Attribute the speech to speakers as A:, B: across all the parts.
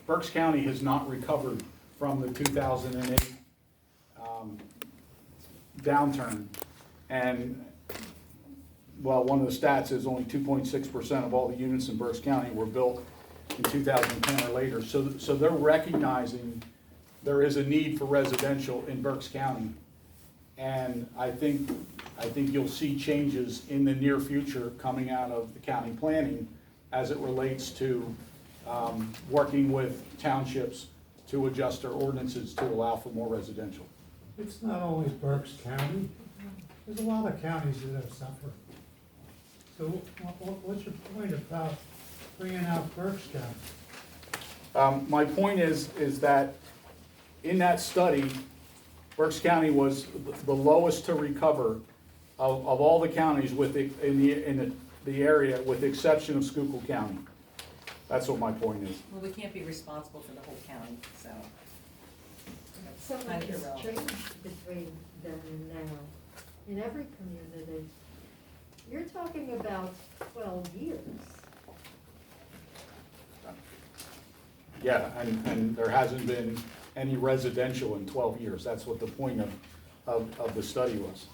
A: Berks County has not recovered from the 2008 downturn. And, well, one of the stats is only 2.6% of all the units in Berks County were built in 2010 or later. So they're recognizing there is a need for residential in Berks County. And I think you'll see changes in the near future coming out of the county planning as it relates to working with townships to adjust their ordinances to allow for more residential.
B: It's not always Berks County. There's a lot of counties that have suffered. So what's your point about bringing out Berks County?
A: My point is that in that study, Berks County was the lowest to recover of all the counties in the area, with the exception of Schuylkill County. That's what my point is.
C: Well, we can't be responsible for the whole county, so.
D: So
C: Kind
D: much
C: of
D: has
C: irrelevant.
D: changed between then and now, in every community. You're talking about 12 years.
A: Yeah, and there hasn't been any residential in 12 years. That's what the point of the study was.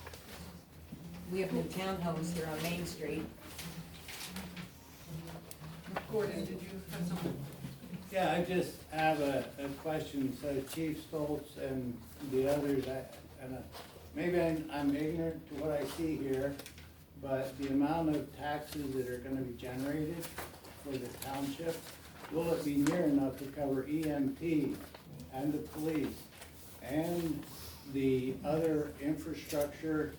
C: We have new townhomes here on Main Street.
E: Gordon, did you have something?
F: Yeah, I just have a question. So Chief Stoltz and the others, maybe I'm ignorant to what I see here, but the amount of taxes that are gonna be generated for the township, will it be near enough to cover EMT and the police and the other infrastructure?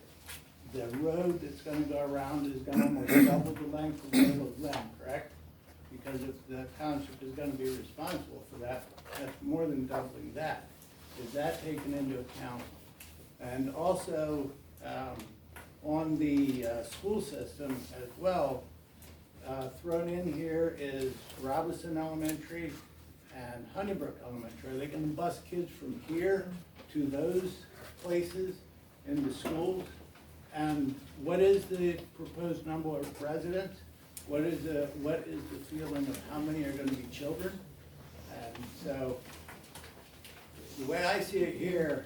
F: The road that's gonna go around is gonna almost double the length of them, correct? Because if the township is gonna be responsible for that, that's more than doubling that. Is that taken into account? And also, on the school system as well, thrown in here is Robinson Elementary and Honeybrook Elementary. Are they gonna bus kids from here to those places in the schools? And what is the proposed number of residents? What is the feeling of how many are gonna be children? And so, the way I see it here,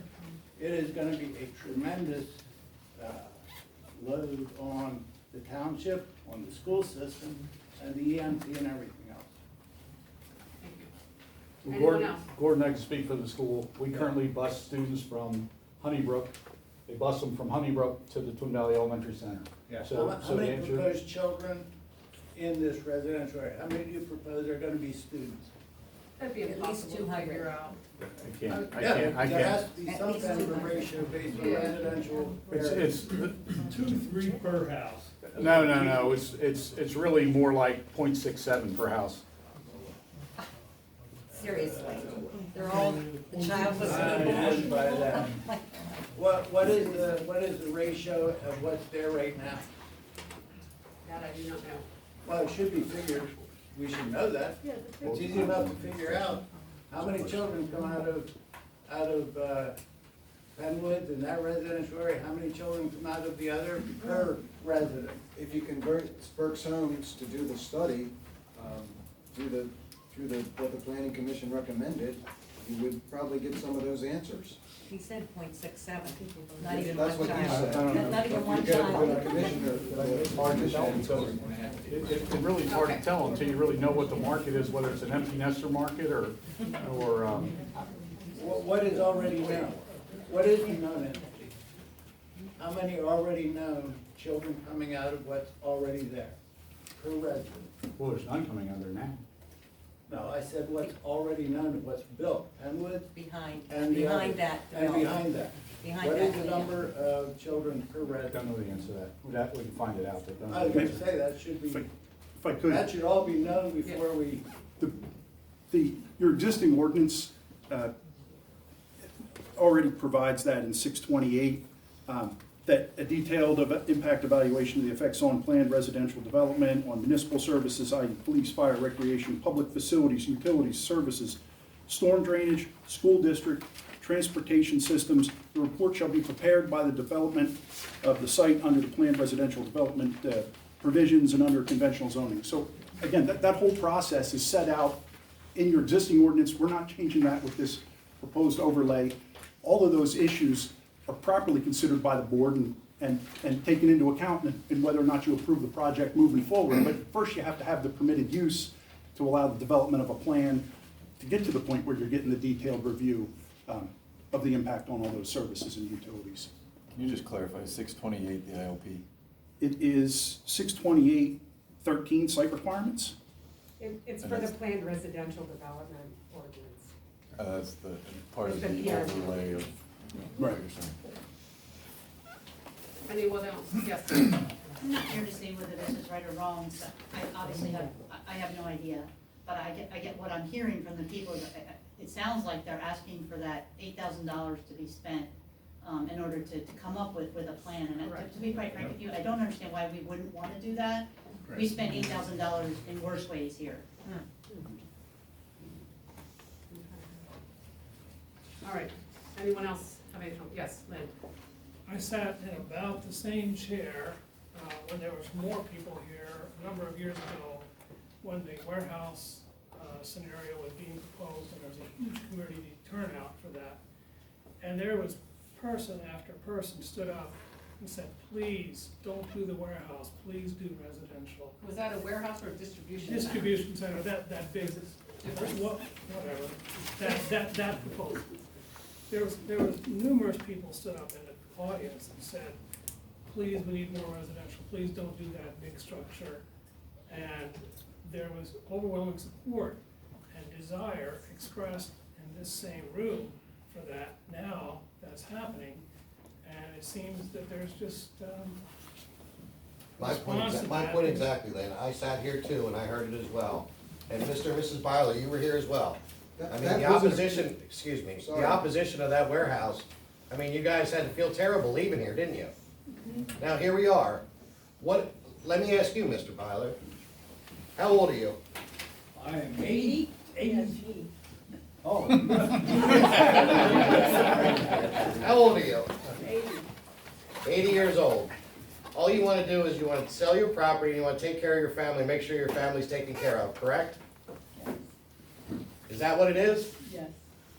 F: it is gonna be a tremendous load on the township, on the school system, and the EMT and everything else.
E: Thank you.
A: Well,
E: Anyone else?
A: Gordon, I can speak for the school. We currently bus students from Honeybrook. They bus them from Honeybrook to the Twin Valley Elementary Center. So
F: How
A: to
F: many
A: answer-
F: proposed children in this residential area? How many do you propose are gonna be students?
E: That'd be
C: At least
E: impossible to
C: 200.
E: figure out.
A: I can't.
F: There has to be
C: At
F: some
C: least
F: kind of a
C: 200.
F: ratio based on
E: Yeah.
F: residential
A: It's,
F: areas.
B: 2-3 per house.
A: no, it's really more like 0.67 per house.
C: Seriously, they're all the childless
F: I wouldn't
C: people.
F: buy that. What is the ratio of what's there right now?
E: That I do not know.
F: Well, it should be figured, we should know that.
D: Yeah, the
F: It's easy enough to figure out how many children come out of Penwoods in that residential area, how many children come out of the other per resident.
G: If you convert Berks Homes to do the study, through what the planning commission recommended, you would probably get some of those answers.
C: He said 0.67, not even
G: That's
C: one
G: what you
C: child.
G: said.
C: Not even one
G: You get it from the
C: child.
G: commissioner,
A: It's hard to tell until, it really is hard to tell until you really know what the market is, whether it's an empty nester market or
F: What is already known? What is the known entity? How many already known children coming out of what's already there per resident?
A: well, there's none coming out of there now.
F: No, I said what's already known of what's built, Penwood
C: Behind,
F: and the
C: behind
F: other.
C: that
F: And
C: development.
F: behind that.
C: Behind
F: What
C: that,
F: is the
C: yeah.
F: number of children per
A: I don't
F: resident?
A: know the answer to that. We can find it out, but don't
F: I
A: know
F: was
A: the
F: gonna
A: answer.
F: say, that should be,
H: If I could,
F: that should all be known before we,
H: your existing ordinance already provides that in 628, that a detailed impact evaluation of the effects on planned residential development, on municipal services, i.e. police, fire, recreation, public facilities, utilities, services, storm drainage, school district, transportation systems. The report shall be prepared by the development of the site under the planned residential development provisions and under conventional zoning. So again, that whole process is set out in your existing ordinance. We're not changing that with this proposed overlay. All of those issues are properly considered by the board and taken into account in whether or not you approve the project moving forward. But first, you have to have the permitted use to allow the development of a plan to get to the point where you're getting the detailed review of the impact on all those services and utilities.
I: Can you just clarify, 628, the ILP?
H: It is 628.13 site requirements.
J: It's for the planned residential development ordinance.
I: That's the part of
J: It's the
I: the
J: PRD.
I: overlay of what you're saying.
E: Anyone else? Yes.
K: I'm not here to say whether this is right or wrong, so I obviously have no idea. But I get what I'm hearing from the people, it sounds like they're asking for that $8,000 to be spent in order to come up with a plan. And to be quite frank with you, I don't understand why we wouldn't wanna do that. We spent $8,000 in worse ways here.
E: All right, anyone else have any, yes, Lynn?
L: I sat in about the same chair when there was more people here a number of years ago, when the warehouse scenario was being proposed, and there was a huge community turnout for that. And there was person after person stood up and said, please, don't do the warehouse, please do residential.
E: Was that a warehouse or a distribution center?
L: Distribution center, that big, whatever, that proposal. There was numerous people stood up in the audience and said, please, we need more residential, please don't do that big structure. And there was overwhelming support and desire expressed in this same room for that. Now that's happening, and it seems that there's just
M: My
L: response to that.
M: point exactly, Lynn. I sat here too, and I heard it as well. And Mr. and Mrs. Byler, you were here as well. I mean, the opposition, excuse me,
G: Sorry.
M: the opposition of that warehouse, I mean, you guys had to feel terrible leaving here, didn't you? Now, here we are. Let me ask you, Mr. Byler, how old are you?
F: I am 80. Oh.
M: How old are you? 80 years old. All you want to do is you want to sell your property, and you want to take care of your family, make sure your family's taken care of, correct? Is that what it is?
K: Yes.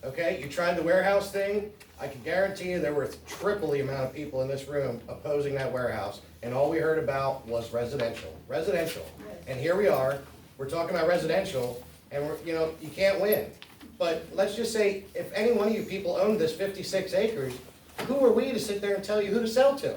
M: Okay, you tried the warehouse thing, I can guarantee you there were triple the amount of people in this room opposing that warehouse, and all we heard about was residential, residential. And here we are, we're talking about residential, and we're, you can't win. But let's just say, if any one of you people owned this 56 acres, who are we to sit there and tell you who to sell to?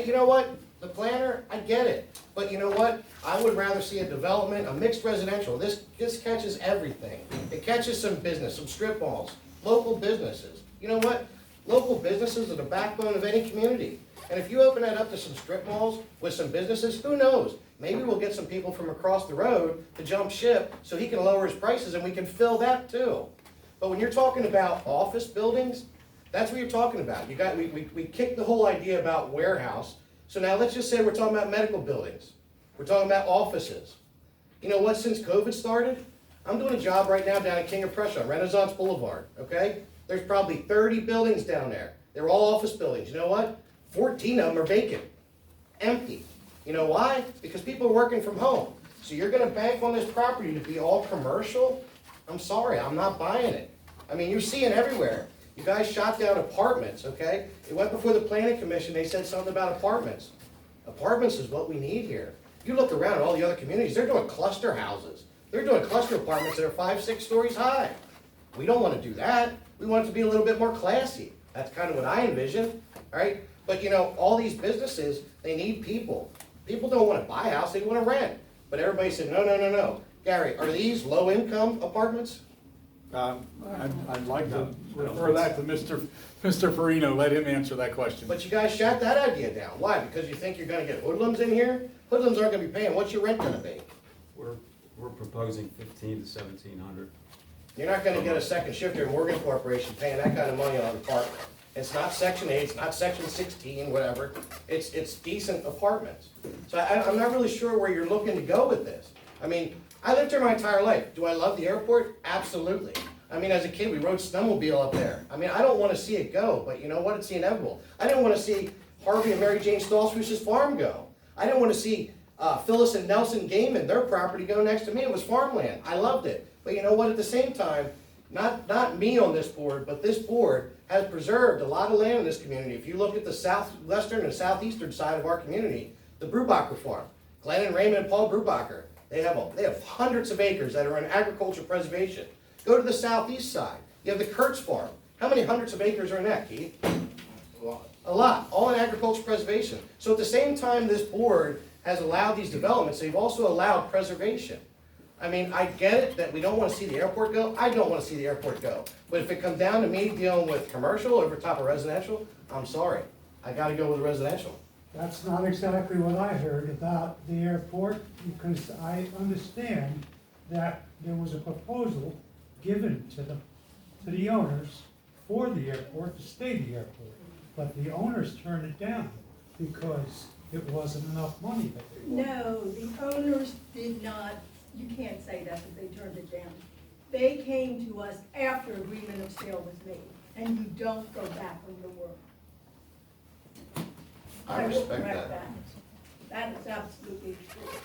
M: You know what, the planner, I get it, but you know what? I would rather see a development, a mixed residential. This catches everything. It catches some business, some strip malls, local businesses. You know what? Local businesses are the backbone of any community. And if you open that up to some strip malls with some businesses, who knows? Maybe we'll get some people from across the road to jump ship so he can lower his prices and we can fill that too. But when you're talking about office buildings, that's what you're talking about. We kicked the whole idea about warehouse. So now let's just say we're talking about medical buildings. We're talking about offices. You know what, since COVID started, I'm doing a job right now down at King of Prussia on Renaissance Boulevard, okay? There's probably 30 buildings down there. They're all office buildings. You know what? 14 of them are vacant, empty. You know why? Because people are working from home. So you're gonna bank on this property to be all commercial? I'm sorry, I'm not buying it. I mean, you're seeing everywhere. You guys shot down apartments, okay? It went before the planning commission, they said something about apartments. Apartments is what we need here. You look around at all the other communities, they're doing cluster houses. They're doing cluster apartments that are 5, 6 stories high. We don't wanna do that. We want it to be a little bit more classy. That's kind of what I envision, all right? But all these businesses, they need people. People don't wanna buy a house, they wanna rent. But everybody said, no, no, no, no. Gary, are these low-income apartments?
A: I'd like to refer that to Mr. Farino, let him answer that question.
M: But you guys shot that idea down. Why? Because you think you're gonna get hoodlums in here? Hoodlums aren't gonna be paying. What's your rent gonna be?
N: We're proposing 1,500 to 1,700.
M: You're not gonna get a second shifter in Morgan Corporation paying that kind of money on an apartment. It's not Section 8, it's not Section 16, whatever. It's decent apartments. So I'm not really sure where you're looking to go with this. I mean, I lived here my entire life. Do I love the airport? Absolutely. I mean, as a kid, we rode snowmobile up there. I mean, I don't want to see it go, but you know what? It's the inevitable. I didn't want to see Harvey and Mary Jane Stallsbush's farm go. I didn't want to see Phyllis and Nelson Gaiman, their property, go next to me. It was farmland. I loved it. But you know what, at the same time, not me on this board, but this board has preserved a lot of land in this community. If you look at the southwestern and southeastern side of our community, the Brubacher Farm, Glenn and Raymond and Paul Brubacher, they have hundreds of acres that are in agriculture preservation. Go to the southeast side, you have the Kurtz Farm. How many hundreds of acres are in that, Keith? A lot, all in agriculture preservation. So at the same time this board has allowed these developments, they've also allowed preservation. I mean, I get it that we don't want to see the airport go. I don't want to see the airport go. But if it comes down to me dealing with commercial over top of residential, I'm sorry. I gotta go with residential.
B: That's not exactly what I heard about the airport, because I understand that there was a proposal given to the owners for the airport to stay the airport. But the owners turned it down because it wasn't enough money there.
O: No, the owners did not, you can't say that they turned it down. They came to us after agreement of sale was made, and you don't go back on your word.
M: I
O: will
M: respect
O: correct
M: that.
O: That is absolutely true.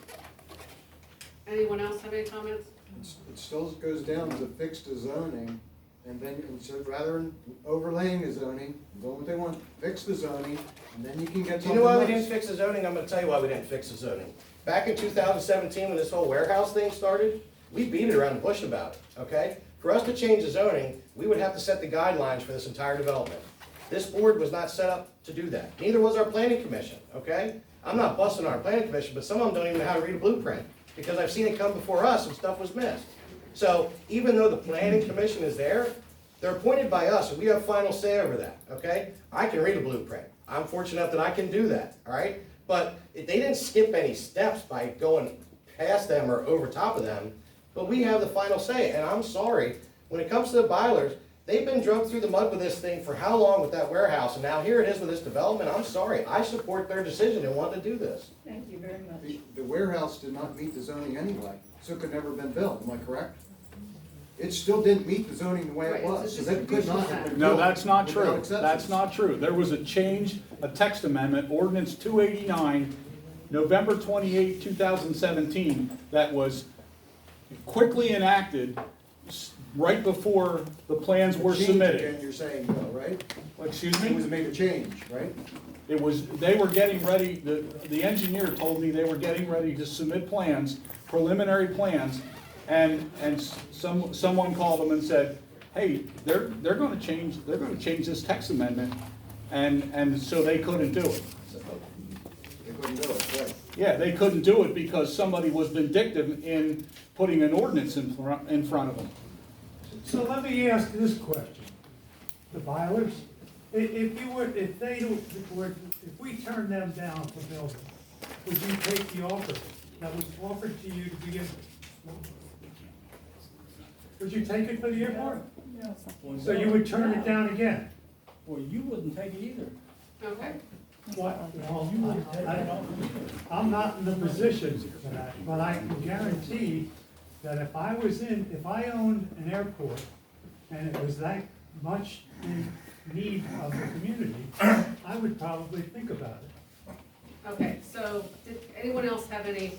E: Anyone else have any comments?
G: It still goes down to fixed zoning, and then, rather than overlaying the zoning, doing what they want, fix the zoning, and then you can get
M: Do
G: something
M: you know why we
G: else.
M: didn't fix the zoning? I'm gonna tell you why we didn't fix the zoning. Back in 2017, when this whole warehouse thing started, we beat it around the bush about it, okay? For us to change the zoning, we would have to set the guidelines for this entire development. This board was not set up to do that. Neither was our planning commission, okay? I'm not busting our planning commission, but some of them don't even know how to read a blueprint, because I've seen it come before us and stuff was missed. So even though the planning commission is there, they're appointed by us, and we have final say over that, okay? I can read a blueprint. I'm fortunate enough that I can do that, all right? But they didn't skip any steps by going past them or over top of them, but we have the final say, and I'm sorry, when it comes to the Bylers, they've been drug through the mud with this thing for how long with that warehouse, and now here it is with this development. I'm sorry, I support their decision and want to do this.
O: Thank you very much.
G: The warehouse did not meet the zoning anyway, so it could never have been built, am I correct? It still didn't meet the zoning the way
E: Right,
G: it
E: it's
G: was,
E: a
G: so that could not have been
A: No,
G: built.
A: that's not
G: without
A: true.
G: exceptions.
A: That's not true. There was a change, a text amendment, ordinance 289, November 28, 2017, that was quickly enacted right before the plans were
G: A change
A: submitted.
G: again, you're saying, though, right?
A: Excuse
G: It was
A: me?
G: made a change, right?
A: It was, they were getting ready, the engineer told me they were getting ready to submit plans, preliminary plans, and someone called them and said, hey, they're gonna change this text amendment, and so they couldn't do it.
G: They couldn't do it, right?
A: Yeah, they couldn't do it because somebody was vindictive in putting an ordinance in front of them.
B: So let me ask this question. The Bylers, if we turn them down for building, would you take the offer that was offered to you to begin with? Would you take it for the airport? So you would turn it down again?
L: Well, you wouldn't take it either.
E: Okay.
B: What? Well, I'm not in the position for that, but I can guarantee that if I owned an airport and it was that much in need of the community, I would probably think about it.
E: Okay, so did anyone else have any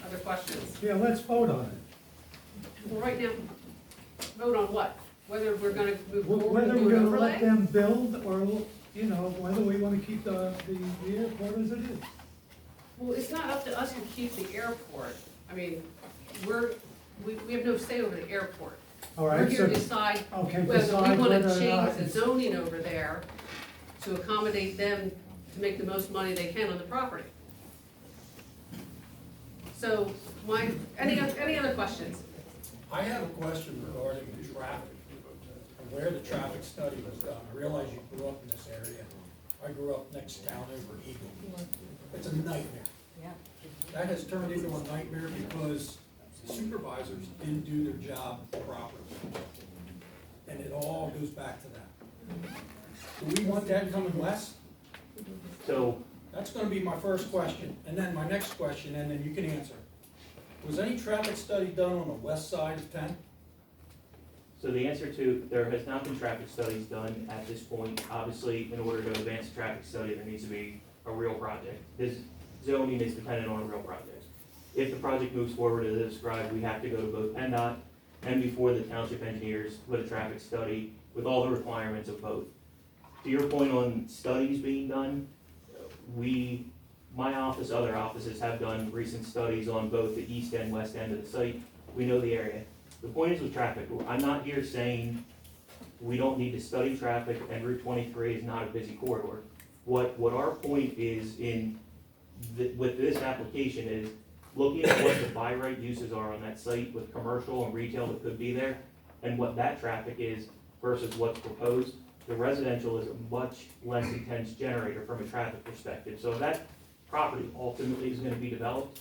E: other questions?
B: Yeah, let's vote on it.
E: Well, right now, vote on what? Whether we're gonna move forward
B: Whether
E: and do
B: we're
E: an
B: gonna let
E: overlay?
B: them build or, whether we wanna keep the airport as it is.
E: Well, it's not up to us to keep the airport. I mean, we have no say over the airport.
B: All right,
E: We're here
B: so-
E: to decide
B: Okay,
E: whether
B: decide
E: we wanna
B: whether or not
E: change the
B: it's-
E: zoning over there to accommodate them to make the most money they can on the property. So, any other questions?
L: I have a question regarding the traffic, and where the traffic study was done. I realize you grew up in this area. I grew up next town over Eagle. It's a nightmare.
C: Yeah.
L: That has turned into a nightmare because the supervisors didn't do their job properly. And it all goes back to that. Do we want that coming west?
P: So,
L: That's gonna be my first question, and then my next question, and then you can answer. Was any traffic study done on the west side of 10?
P: so the answer to, there has not been traffic studies done at this point. Obviously, in order to advance a traffic study, there needs to be a real project. This zoning is dependent on a real project. If the project moves forward as described, we have to go to both PennDOT and before the township engineers with a traffic study with all the requirements of both. To your point on studies being done, my office, other offices have done recent studies on both the east and west end of the site. We know the area. The point is with traffic, I'm not here saying we don't need to study traffic and Route 23 is not a busy corridor. What our point is with this application is looking at what the by right uses are on that site with commercial and retail that could be there and what that traffic is versus what's proposed. The residential is a much less intense generator from a traffic perspective. So that property ultimately is gonna be developed.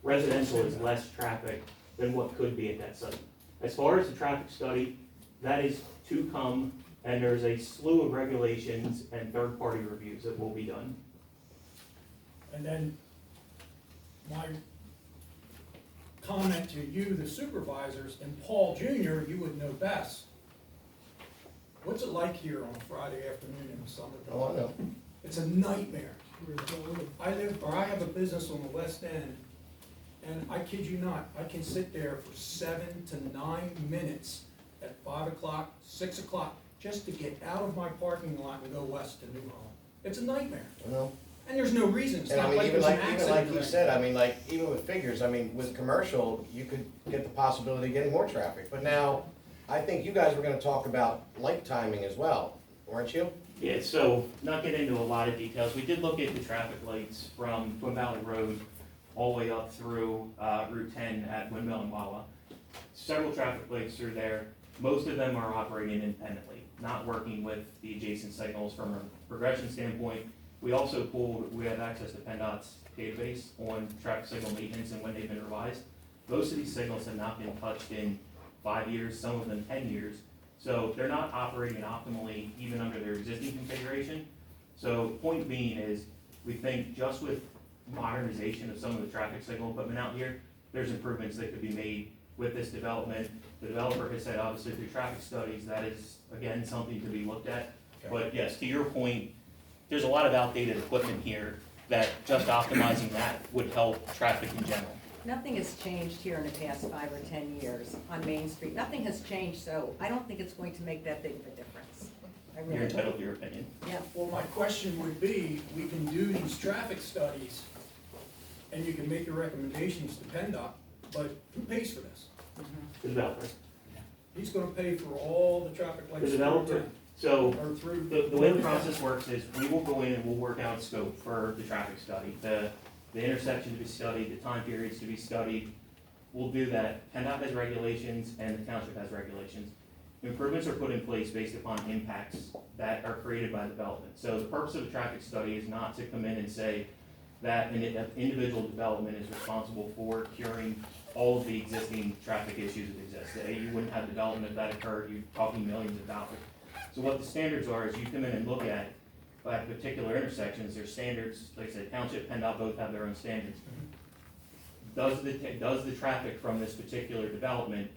P: Residential is less traffic than what could be at that site. As far as the traffic study, that is to come, and there's a slew of regulations and third-party reviews that will be done.
Q: And then my comment to you, the supervisors, and Paul Jr., you would know best. What's it like here on a Friday afternoon in the summer?
M: Oh, I know.
Q: It's a nightmare. I have a business on the west end, and I kid you not, I can sit there for 7 to 9 minutes at 5 o'clock, 6 o'clock, just to get out of my parking lot and go west to New Holland. It's a nightmare.
M: Well,
Q: And there's no reason. It's
M: and I
Q: not
M: mean,
Q: like
M: even
Q: there's an
M: like, even
Q: accident.
M: like
Q: or
M: you
Q: anything.
M: said, I mean, like, even with figures, I mean, with commercial, you could get the possibility of getting more traffic. But now, I think you guys were gonna talk about light timing as well, weren't you?
P: Yeah, so not get into a lot of details. We did look at the traffic lights from Twin Valley Road all the way up through Route 10 at Windmill and Wawa. Several traffic lights are there. Most of them are operating independently, not working with the adjacent signals from a progression standpoint. We have access to PennDOT's database on traffic signal maintenance and when they've been revised. Most of these signals have not been touched in 5 years, some of them 10 years. So they're not operating optimally even under their existing configuration. So point being is, we think just with modernization of some of the traffic signal equipment out here, there's improvements that could be made with this development. The developer has said, obviously, through traffic studies, that is, again, something to be looked at. But yes, to your point, there's a lot of outdated equipment here that just optimizing that would help traffic in general.
C: Nothing has changed here in the past 5 or 10 years on Main Street. Nothing has changed, so I don't think it's going to make that big of a difference. I really
P: You're
C: don't.
P: entitled to your opinion.
C: Yeah.
Q: Well, my question would be, we can do these traffic studies, and you can make your recommendations to PennDOT, but who pays for this?
P: The developer.
Q: He's gonna pay for all the traffic lights.
P: The developer, so
Q: Or through.
P: the way the process works is we will go in and we'll work out scope for the traffic study, the intersection to be studied, the time periods to be studied. We'll do that. PennDOT has regulations and the township has regulations. Improvements are put in place based upon impacts that are created by development. So the purpose of a traffic study is not to come in and say that an individual development is responsible for curing all of the existing traffic issues that exist. You wouldn't have development if that occurred, you're talking millions of dollars. So what the standards are is you come in and look at particular intersections, there's standards, like I said, township, PennDOT both have their own standards. Does the traffic from this particular development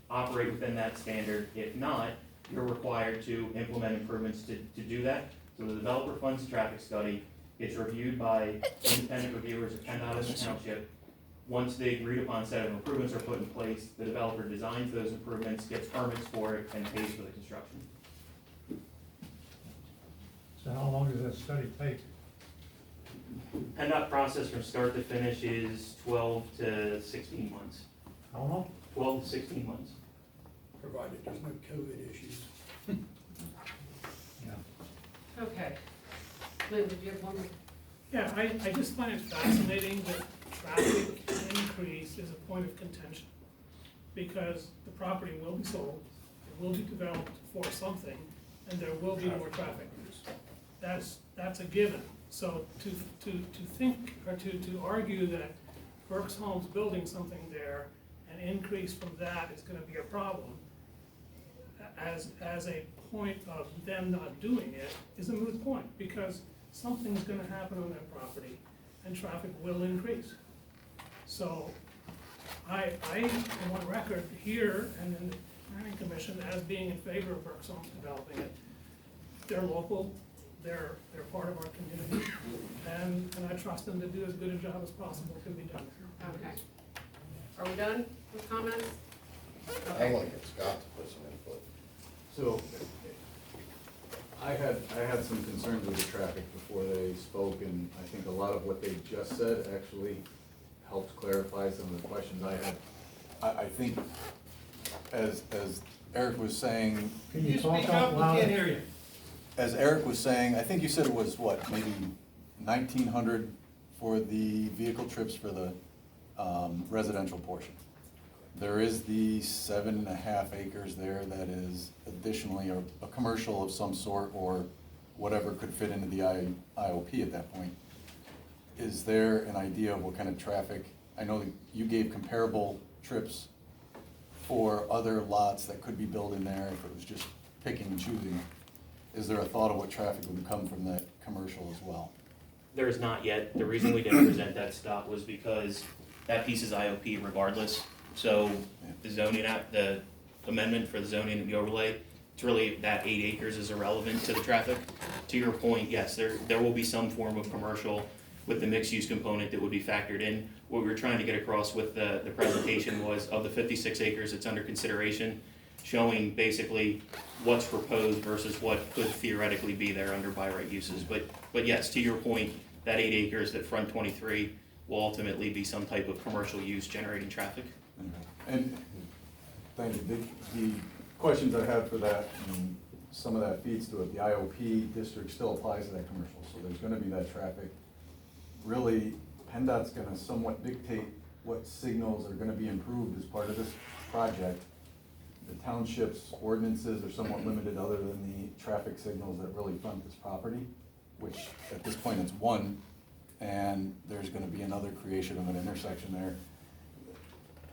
P: operate within that standard? If not, you're required to implement improvements to do that. So the developer funds the traffic study, it's reviewed by independent reviewers at PennDOT and the township. Once the agreed upon set of improvements are put in place, the developer designs those improvements, gets permits for it, and pays for the construction.
B: So how long does that study take?
P: PennDOT process from start to finish is 12 to 16 months.
B: How long?
P: 12 to 16 months.
Q: Provided there's no COVID issues.
B: Yeah.
E: Okay. Lynn, did you have one more?
L: Yeah, I just find it fascinating that traffic increase is a point of contention. Because the property will be sold, it will be developed for something, and there will be more traffic. That's a given. So to think, or to argue that Burke's Home's building something there, an increase from that is gonna be a problem, as a point of them not doing it, is a moot point, because something's gonna happen on that property, and traffic will increase. So, I am on record here and in the planning commission as being in favor of Burke's Homes developing it. They're local, they're part of our community, and I trust them to do as good a job as possible can be done.
E: Okay. Are we done with comments?
M: I want to get Scott to put some input.
I: So, I had some concerns with the traffic before they spoke, and I think a lot of what they just said actually helped clarify some of the questions I had. I think, as Eric was saying.
B: Can you talk up loud?
Q: We can't hear you.
I: As Eric was saying, I think you said it was what, maybe 1,900 for the vehicle trips for the residential portion. There is the 7.5 acres there that is additionally a commercial of some sort or whatever could fit into the IOP at that point. Is there an idea of what kind of traffic? I know that you gave comparable trips for other lots that could be built in there if it was just picking and choosing. Is there a thought of what traffic would come from that commercial as well?
P: There is not yet. The reason we didn't present that, Scott, was because that piece is IOP regardless. So the zoning the amendment for the zoning and the overlay, it's really that 8 acres is irrelevant to the traffic. To your point, yes, there will be some form of commercial with the mixed-use component that would be factored in. What we were trying to get across with the presentation was of the 56 acres that's under consideration, showing basically what's proposed versus what could theoretically be there under by right uses. But yes, to your point, that 8 acres that front 23 will ultimately be some type of commercial use generating traffic.
I: And thank you. The questions I had for that, and some of that feeds to it, the IOP district still applies to that commercial, so there's gonna be that traffic. Really, PennDOT's gonna somewhat dictate what signals are gonna be improved as part of this project. The township's ordinances are somewhat limited other than the traffic signals that really front this property, which at this point it's one, and there's gonna be another creation of an intersection there.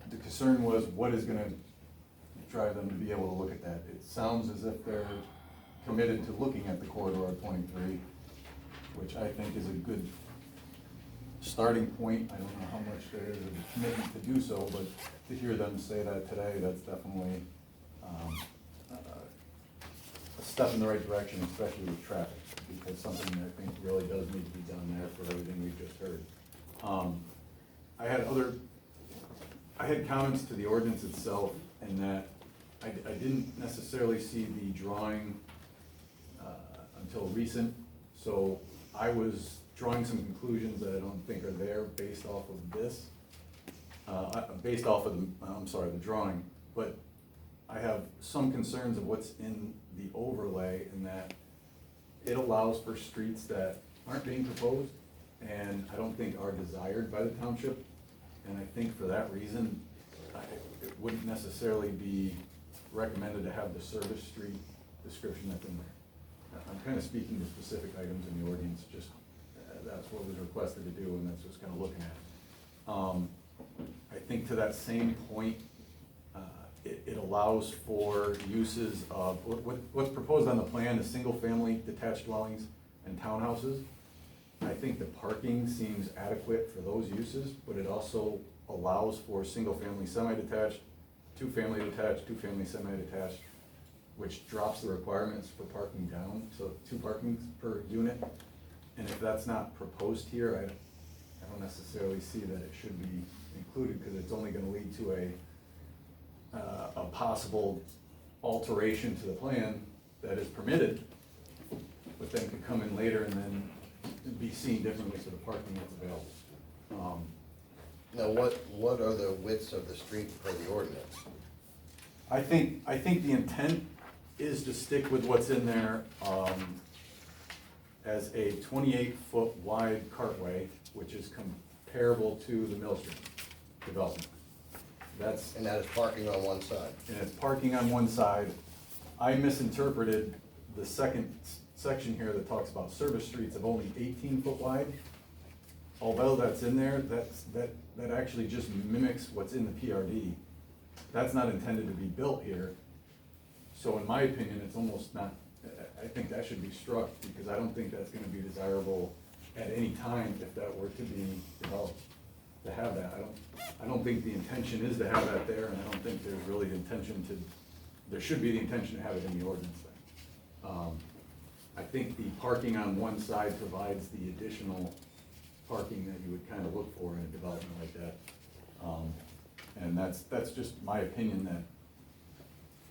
I: The concern was what is gonna drive them to be able to look at that. It sounds as if they're committed to looking at the corridor of 23, which I think is a good starting point. I don't know how much there is a commitment to do so, but to hear them say that today, that's definitely a step in the right direction, especially with traffic, because something that I think really does need to be done there for everything we've just heard. I had comments to the ordinance itself, and that I didn't necessarily see the drawing until recent, so I was drawing some conclusions that I don't think are there based off of this, based off of the drawing, but I have some concerns of what's in the overlay, in that it allows for streets that aren't being proposed and I don't think are desired by the township. And I think for that reason, it wouldn't necessarily be recommended to have the service street description that's in there. I'm kind of speaking to specific items in the ordinance, just that's what was requested to do, and that's what's kind of looking at. I think to that same point, it allows for uses of, what's proposed on the plan is single-family detached dwellings and townhouses. I think the parking seems adequate for those uses, but it also allows for single-family semi-detached, two-family detached, two-family semi-detached, which drops the requirements for parking down, so 2 parkings per unit. And if that's not proposed here, I don't necessarily see that it should be included, because it's only gonna lead to a possible alteration to the plan that is permitted, but then could come in later and then be seen differently to the parking that's available.
M: Now, what are the widths of the street per the ordinance?
I: I think the intent is to stick with what's in there, as a 28-foot wide cartway, which is comparable to the Mill Street development.
M: And that is parking on one side?
I: And it's parking on one side. I misinterpreted the second section here that talks about service streets of only 18-foot wide. Although that's in there, that actually just mimics what's in the PRD. That's not intended to be built here. So in my opinion, it's almost not, I think that should be struck, because I don't think that's gonna be desirable at any time if that were to be developed, to have that. I don't think the intention is to have that there, and I don't think there's really the intention to, there should be the intention to have it in the ordinance then. I think the parking on one side provides the additional parking that you would kind of look for in a development like that. And that's just my opinion, that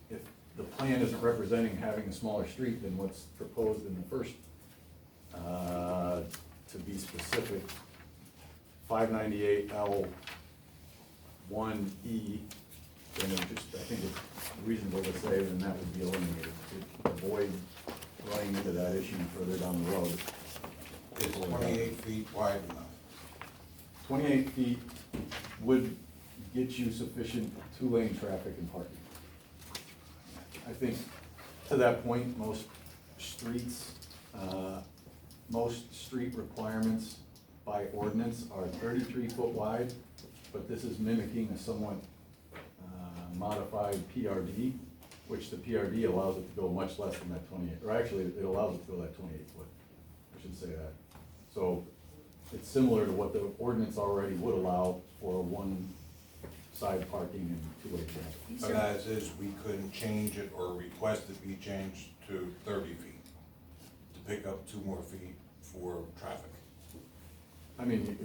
I: if the plan isn't representing having a smaller street than what's proposed in the first, to be specific, 598L1E, then it just, I think it's reasonable to say then that would be eliminated, to avoid running into that issue further down the road.
R: Is 28 feet wide enough?
I: 28 feet would get you sufficient two-lane traffic and parking. I think to that point, most streets, most street requirements by ordinance are 33 foot wide, but this is mimicking a somewhat modified PRD, which the PRD allows it to go much less than that 28, or actually, it allows it to go that 28 foot, I should say that. So it's similar to what the ordinance already would allow for one side parking and two-way traffic.
R: But as is, we couldn't change it or request it be changed to 30 feet to pick up 2 more feet for traffic.
I: I mean,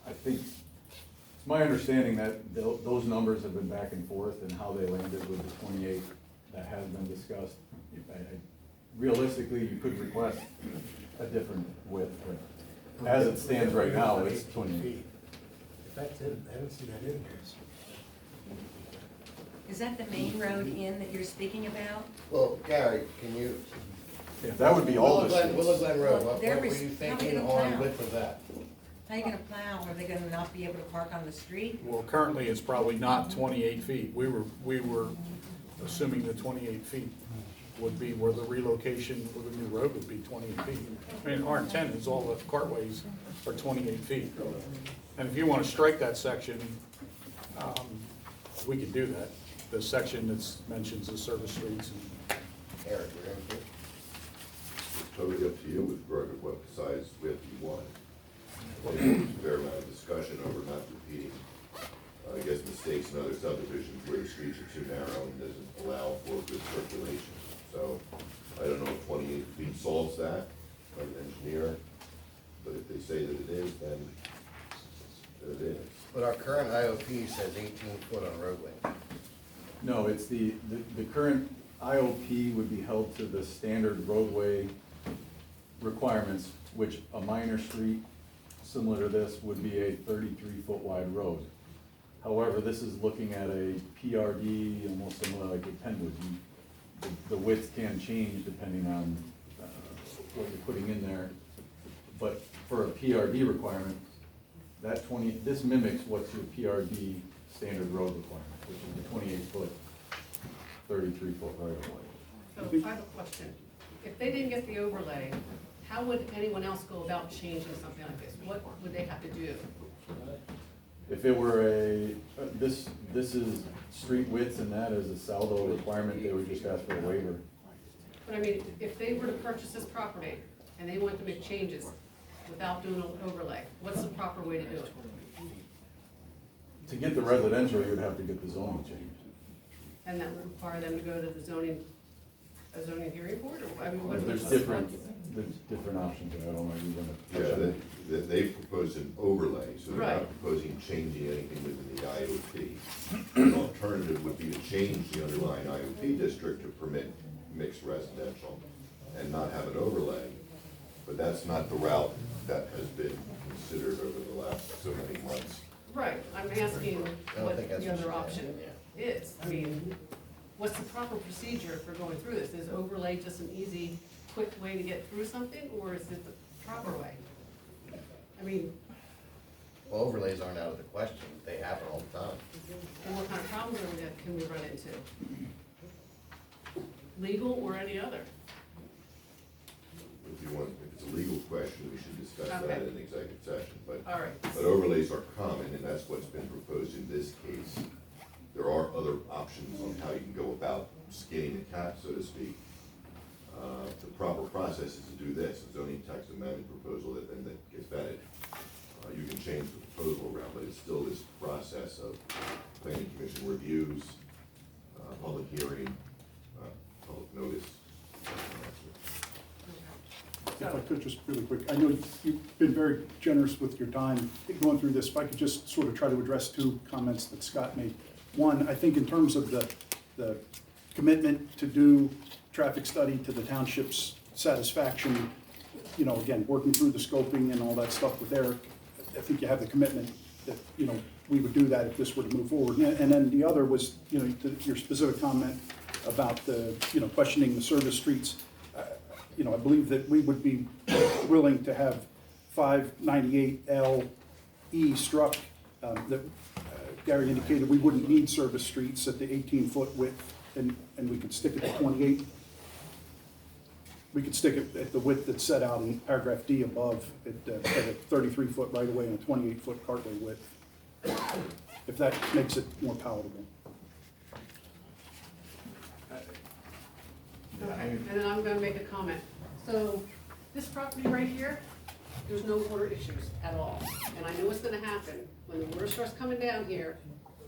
I: I think, it's my understanding that those numbers have been back and forth and how they landed with the 28 that has been discussed. Realistically, you could request a different width, but as it stands right now, it's 28.
B: If that's it, I don't see that in there.
C: Is that the main road in that you're speaking about?
M: Well, Gary, can you?
I: Yeah, that would be all the streets.
M: Willow Glen Road,
C: Well,
M: what
C: there
M: were
C: was-
M: you
C: how
M: thinking
C: many
M: on
C: plow?
M: width of that?
C: How are you gonna plow? Are they gonna not be able to park on the street?
A: Well, currently, it's probably not 28 feet. We were assuming the 28 feet would be where the relocation for the new road would be 28 feet. I mean, our intent is all the cartways are 28 feet. And if you want to strike that section, we could do that. The section that mentions the service streets and
M: Eric, you're in here?
S: It's totally up to you with regard to what size width you want. There's a fair amount of discussion over not repeating, I guess, mistakes in other subdivisions where the streets are too narrow and doesn't allow for good circulation. So I don't know if 28 feet solves that, I'm an engineer, but if they say that it is, then it is.
M: But our current IOP says 18 foot on roadway.
I: No, it's the current IOP would be held to the standard roadway requirements, which a minor street similar to this would be a 33-foot wide road. However, this is looking at a PRD, almost similar like a Penwood. The width can change depending on what you're putting in there. But for a PRD requirement, this mimics what's your PRD standard road requirement, which is the 28-foot, 33-foot right of way.
E: So I have a question. If they didn't get the overlay, how would anyone else go about changing something like this? What would they have to do?
I: If it were this is street widths and that is a saldo requirement, they would just ask for a waiver.
E: But I mean, if they were to purchase this property and they wanted to make changes without doing an overlay, what's the proper way to do it?
I: To get the residential, you would have to get the zoning changed.
E: And that would require them to go to the zoning hearing board, or, I mean, what?
I: There's different options, I don't know, you're gonna.
S: Yeah, they proposed an overlay, so they're
E: Right.
S: not proposing changing anything within the IOP. An alternative would be to change the underlying IOP district to permit mixed residential and not have an overlay. But that's not the route that has been considered over the last so many months.
E: Right, I'm asking
M: don't
E: what
M: think that's
E: the
M: what
E: other
M: you're
E: option
M: saying,
E: is. I mean, what's the proper procedure for going through this? Is overlay just an easy, quick way to get through something, or is it the proper way? I mean,
M: Well, overlays aren't out of the question, they happen all the time.
E: and what kind of problems can we run into? Legal or any other?
S: If you want, if it's a legal question, we should discuss that
E: Okay.
S: in executive session, but.
E: All right.
S: But overlays are common, and that's what's been proposed in this case. There are other options on how you can go about skinning the cat, so to speak. The proper process is to do this, a zoning text amendment proposal that then gets vetted. You can change the proposal around, but it's still this process of planning commission reviews, public hearing, public notice.
H: If I could, just really quick, I know you've been very generous with your time going through this. If I could just sort of try to address two comments that Scott made. One, I think in terms of the the commitment to do traffic study to the township's satisfaction, you know, again, working through the scoping and all that stuff with Eric, I think you have the commitment that, you know, we would do that if this were to move forward. And then the other was, you know, to your specific comment about the, you know, questioning the service streets. You know, I believe that we would be willing to have 598LE struck, that Gary indicated we wouldn't need service streets at the 18-foot width, and we could stick it at 28. We could stick it at the width that's set out in paragraph D above, at a 33-foot right-of-way and a 28-foot cartway width, if that makes it more palatable.
E: Okay, and then I'm gonna make a comment. So, this property right here, there's no water issues at all. And I know what's gonna happen. When the water starts coming down here,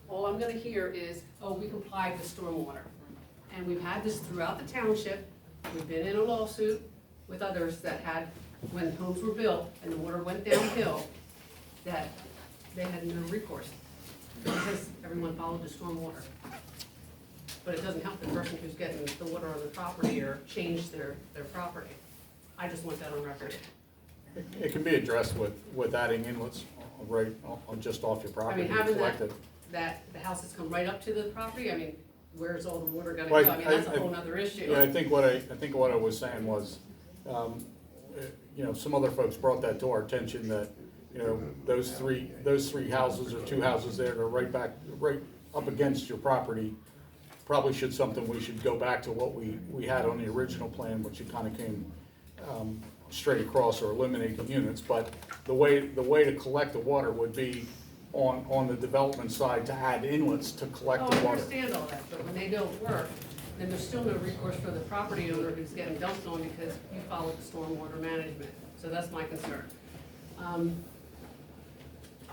E: all I'm gonna hear is, oh, we complied with stormwater. And we've had this throughout the township. We've been in a lawsuit with others that had, when homes were built and the water went downhill, that they had no recourse because everyone followed the stormwater. But it doesn't help the person who's getting the water on the property or change their property. I just want that on record.
A: It can be addressed with adding inlets right on just off your
E: I
A: property.
E: mean, having
A: collect it.
E: that the houses come right up to the property, I mean, where's all the water gonna go?
A: Right,
E: I mean, that's a whole nother issue.
A: Yeah, I think what I was saying was, you know, some other folks brought that to our attention that, you know, those three houses or two houses there that are right up against your property, probably we should go back to what we had on the original plan, which it kind of came straight across or eliminate the units. But the way to collect the water would be on the development side to add inlets to collect the
E: I
A: water.
E: understand all that, but when they don't work, then there's still no recourse for the property owner who's getting dumped on because you followed the stormwater management. So that's my concern.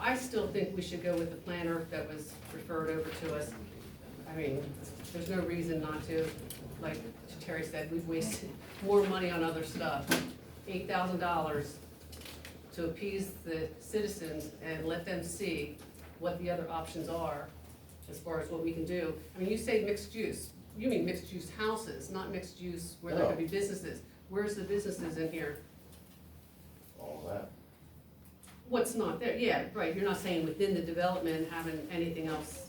E: I still think we should go with the planner that was referred over to us. I mean, there's no reason not to. Like Terry said, we've wasted more money on other stuff. $8,000 to appease the citizens and let them see what the other options are as far as what we can do. I mean, you say mixed use. You mean mixed use houses, not mixed use where there could be businesses. Where's the businesses in here?
M: All that.
E: What's not there? Yeah, right, you're not saying within the development having anything else,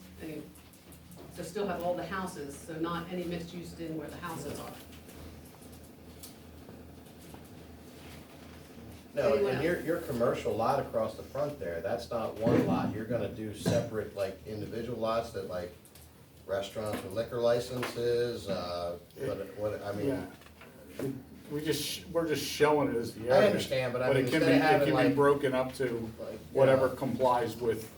E: so still have all the houses, so not any mixed use in where the houses are.
M: No,
E: Anyone
M: and your commercial lot across the front there, that's not one lot. You're gonna do separate, like, individual lots that, like, restaurants with liquor licenses, I mean.
A: Yeah. We're just showing it as the area.
M: I understand, but I mean,
A: it can
M: instead of having,
A: be
M: like-
A: broken up to
M: Like,
A: whatever
M: yeah.
A: complies with